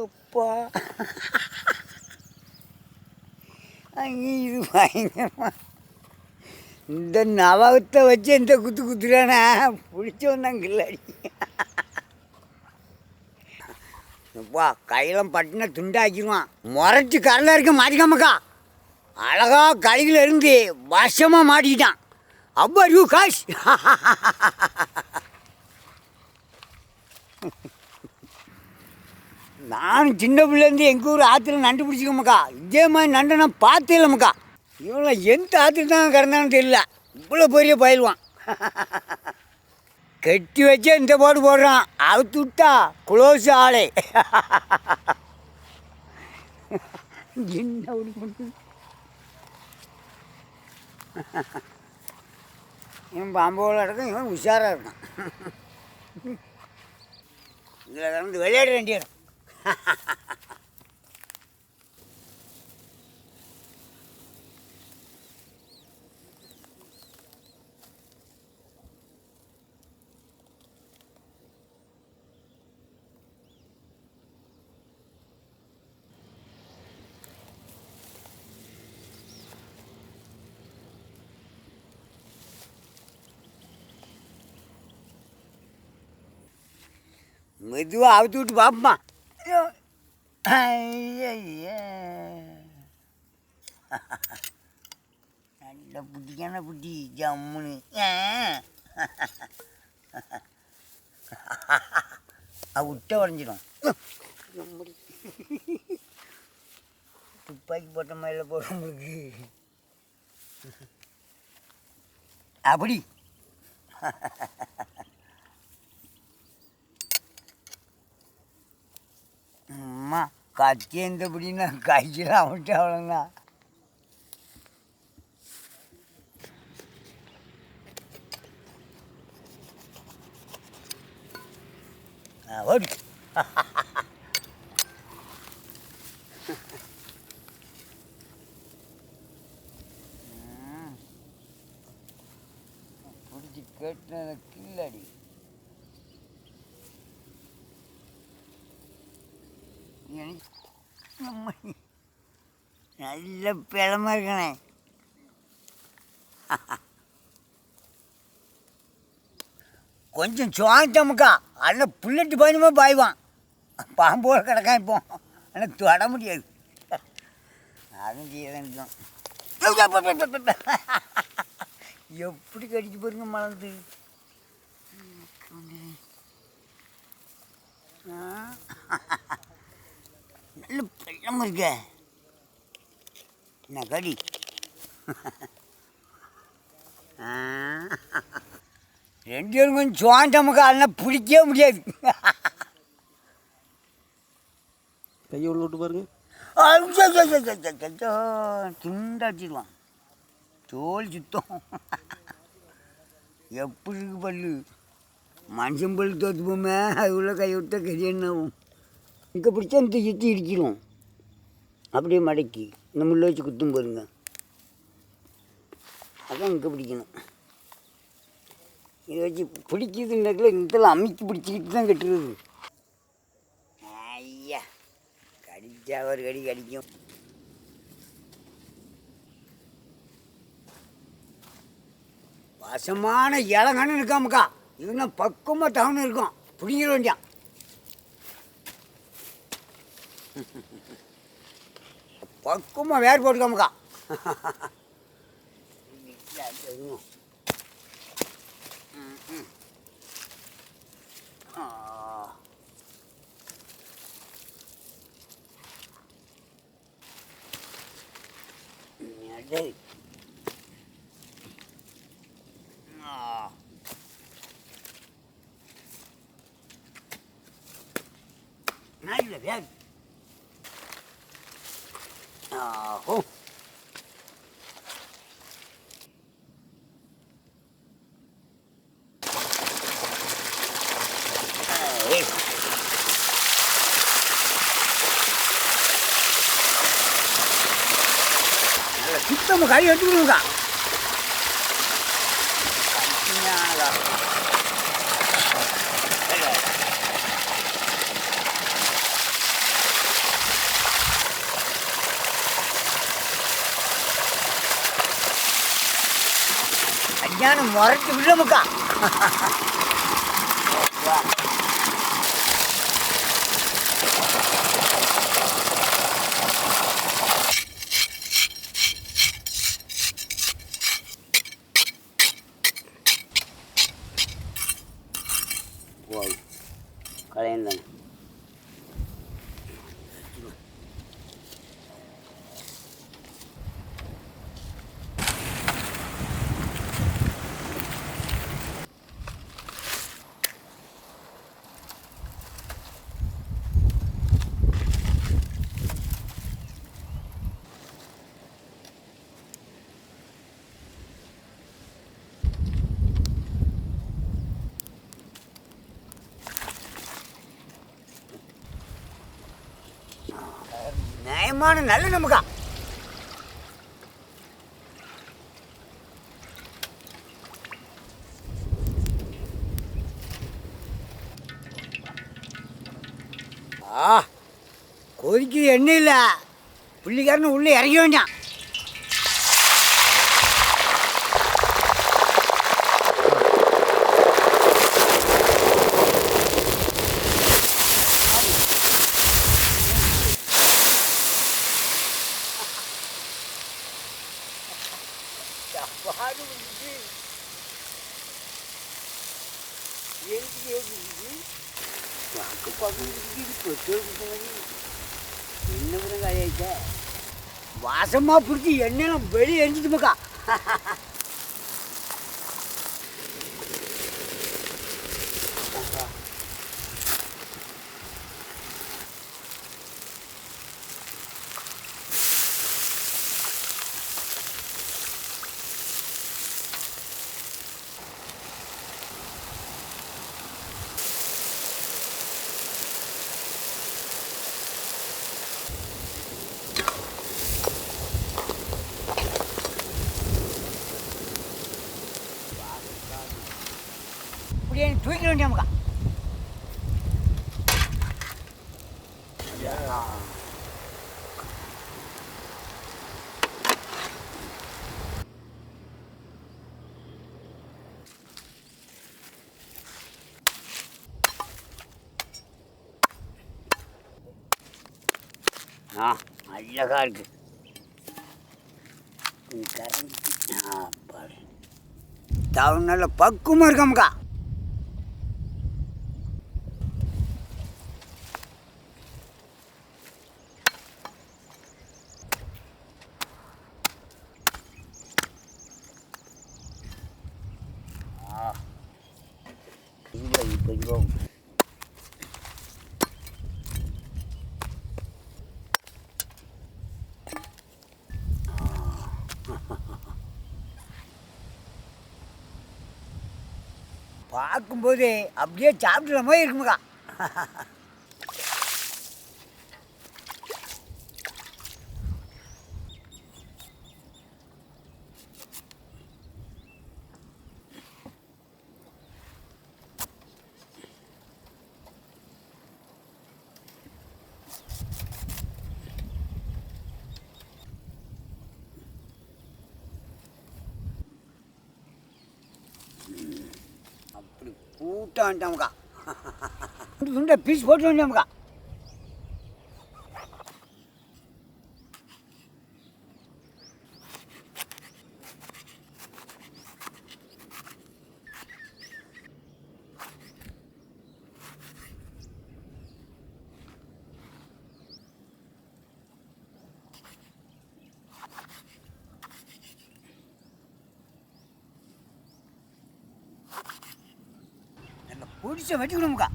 எப்பா அங்கே இது பயங்கரமா இந்த நவகத்தை வச்சு எந்த குத்து குத்துறானா பிடிச்சவன் தான் கில்லாடி. எப்பா கையெல்லாம் பட்டினா துண்டாக்கிடுவான். முறைச்சி கடலாக இருக்க மாட்டிக்காமக்கா அழகா கழிவில் இருந்து வசமாக மாட்டிக்கிட்டான். அப்பா யூ காஷ் நானும் சின்ன பிள்ளைலேருந்து எங்கள் ஊர் ஆற்றுல நண்டு பிடிச்சிக்கோமக்கா. இதே மாதிரி நண்டை நான் பார்த்தே இல்லைம்க்கா. இவனை எந்த ஆற்றுல தான் கிடந்தான்னு தெரியல, இவ்வளோ பெரிய பயிலுவான். கட்டி வச்சே இந்த போட்டு போடுறான், அவுத்து விட்டா குளோஸ் ஆளே. என்ன அப்படி பண்ணுது இவன் பாம்போல இருக்கும், இவன் உஷாராக இருக்கான். இதில் கிடந்து விளையாட வேண்டிய இடம். மெதுவாக அவுத்து விட்டு பார்ப்போமா. நல்ல புட்டிக்கான புட்டி ஜம்முன்னு. விட்ட உடஞ்சிடும். துப்பாக்கி போட்ட மாதிரில போட உங்களுக்கு அப்படி. அம்மா கத்தி எந்தபடின்னா கையில் அவன்ட்டு அவ்வளோதான். ஓடி பிடிச்சி கேட்டு கில்லாடி. நல்ல பிளமா இருக்கானே. கொஞ்சம் சுவாங்கிட்டமுக்கா அதில் புல்லட்டு பயணமாக பாய்வான். பாம்போட கிடக்கான் இப்போ, ஆனால் தொட முடியாது. அதுவும் செய்யதான் எப்படி கடிச்சு பாருங்க மலர்ந்து. நல்ல பள்ளம் இருக்க என்ன கடி. ரெண்டு பேரும் கொஞ்சம் சுவாண்டமுக்கா அதெல்லாம் பிடிக்கவே முடியாது. கையை உள்ள விட்டு பாருங்க. துண்டாச்சிடுவான், தோல் சுத்தம். எப்படி இருக்கு பல்லு, மனுஷன் பல்லு தோற்று போமே. அது உள்ள கை விட்டா கறி என்ன ஆகும். இங்கே பிடிச்சா இந்த சுற்றி இடிச்சிடும். அப்படியே மடக்கி இந்த முள்ள வச்சு குத்தும் பாருங்க. அதான் இங்கே பிடிக்கணும். இதை வச்சு பிடிக்குதுன்னாக்கில் இதெல்லாம் அமைக்கி பிடிச்சிக்கிட்டு தான் கட்டுறது. ஐயா கடிச்சா ஒரு கடி கடிக்கும். வசமான இளங்கன்னு இருக்காமக்கா. இதுனா பக்குவமாக டவுன் இருக்கும், பிடிங்கிற வேண்டியான். பக்குவமாக வேறு போட்டுக்காமக்கா. நல்ல வேறு. ஆஹோ சுத்தமாக கறி எடுத்துக்கணுங்கக்கா. ഞാൻ മുരട്ടി വിട നമുക്കാ കളയുന്നതാണ് நியாயமான நல்ல நமக்கா கொதிக்கு எண்ணெய் இல்லை புள்ளிக்காரனு உள்ளே இறங்க வேண்டாம் என்ன காயாச்ச வாசமாக பிடிச்சி எண்ணெய் வெளியே எரிஞ்சிட்டுமாக்கா இப்படியே தூக்கிட வேண்டியமுக்கா அழகா இருக்கு தவறு நல்ல பக்குவமாக இருக்காமுக்கா இப்போ பார்க்கும்போது அப்படியே சாப்பிட்ற மாதிரி இருக்குமுக்கா அப்படி கூட்ட வேண்டாமுக்கா துண்டை பீஸ் போட்டு வேண்டாமுக்கா பிடிச்ச வச்சுக்கணுமுக்கா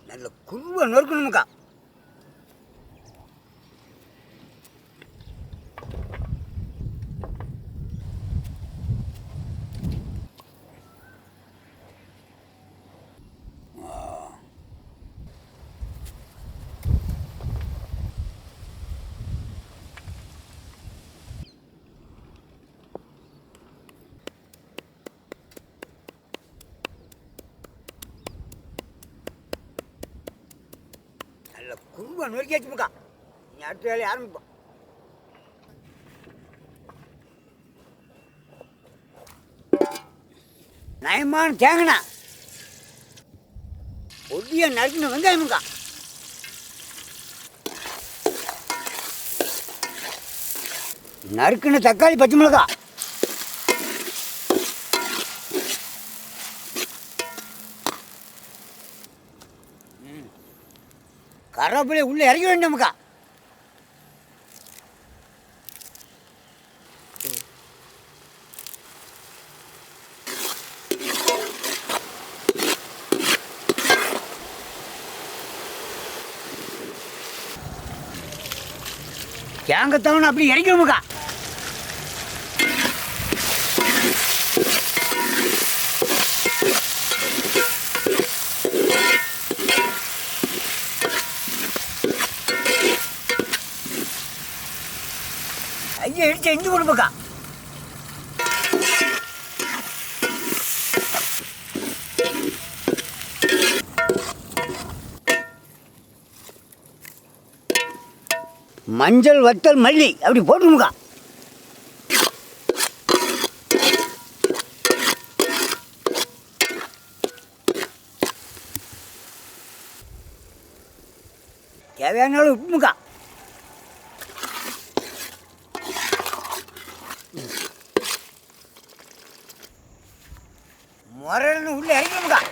நல்ல குருவை நொறுக்கணுமுக்கா நொறுக்கியாச்சு முக்கா. நீ அடுத்த வேலையை ஆரம்பிப்போம். நயமான தேங்கண்ணா, பொடிய நறுக்கின வெங்காயமுக்கா, நறுக்கின தக்காளி, பச்சை மிளகா, கருவேப்பிலை உள்ளே இறக்க வேண்டாமுக்கா. தேங்கத்தவனை அப்படி இறக்கணுமுக்கா. ஐயா எடுத்து எந்த கொடுப்பக்கா. மஞ்சள் வத்தல் மல்லி அப்படி போட்டுமுக்கா. தேவையான அளவு உப்புமுக்கா. முரல்னு உள்ளே இறக்கணுமுக்கா.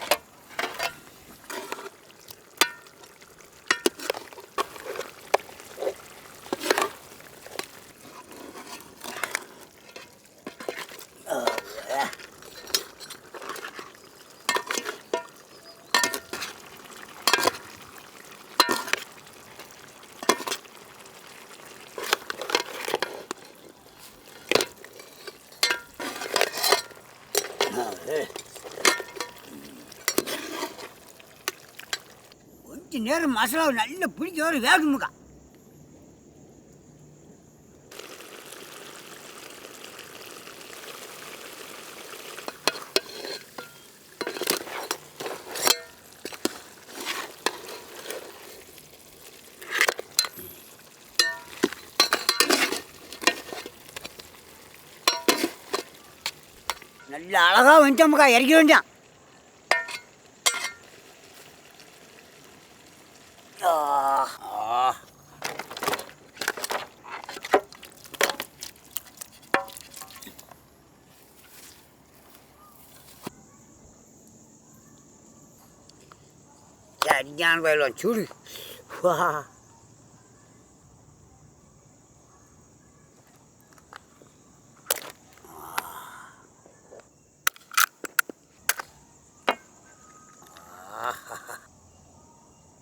கொஞ்ச நேரம் மசாலாவை நல்லா பிடிக்க வர வேகமுக்கா. நல்ல அழகாக வந்துட்டோமுக்கா. இறக்க வேண்டாம். சரியான வயலும் சூடு. வா,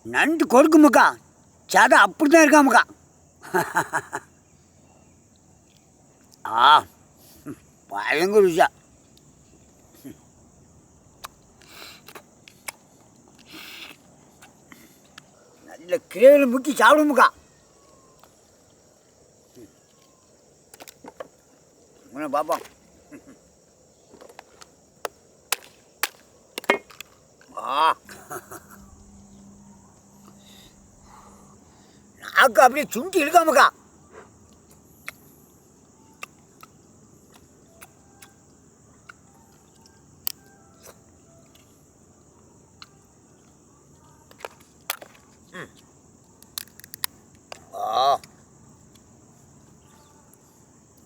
நண்டு கொடுக்குமுக்கா. சதை அப்படி தான் இருக்காமுக்கா. பயங்கர ருசியா. நல்ல கிரேவியில் முக்கி சாப்பிடுமுக்கா. பார்ப்போம். நாக்கு அப்படியே சுண்டி இழுக்காமக்கா.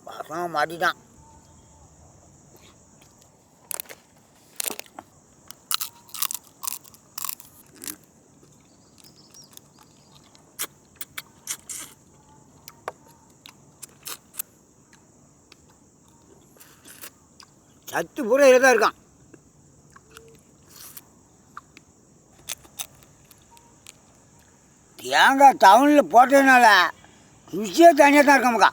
வாசம் மாட்டிட்டான். சத்து பூரா இதில் தான் இருக்கான். தேங்காய் டவுனில் போட்டதுனால ருசியே தனியாக தான் இருக்காமக்கா.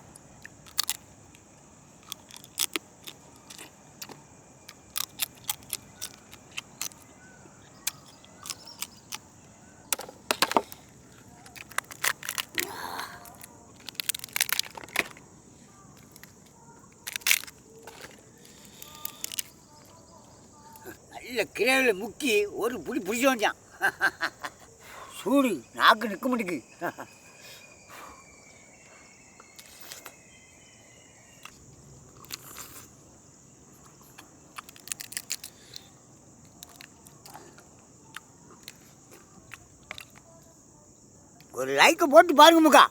நல்ல கிரேவியில் முக்கி ஒரு புடி பிடிச்சி வந்தான். சூடு நாக்கு நிற்க மாட்டேக்கு. ஒரு லைக்கை போட்டு பாருங்க முக்கா.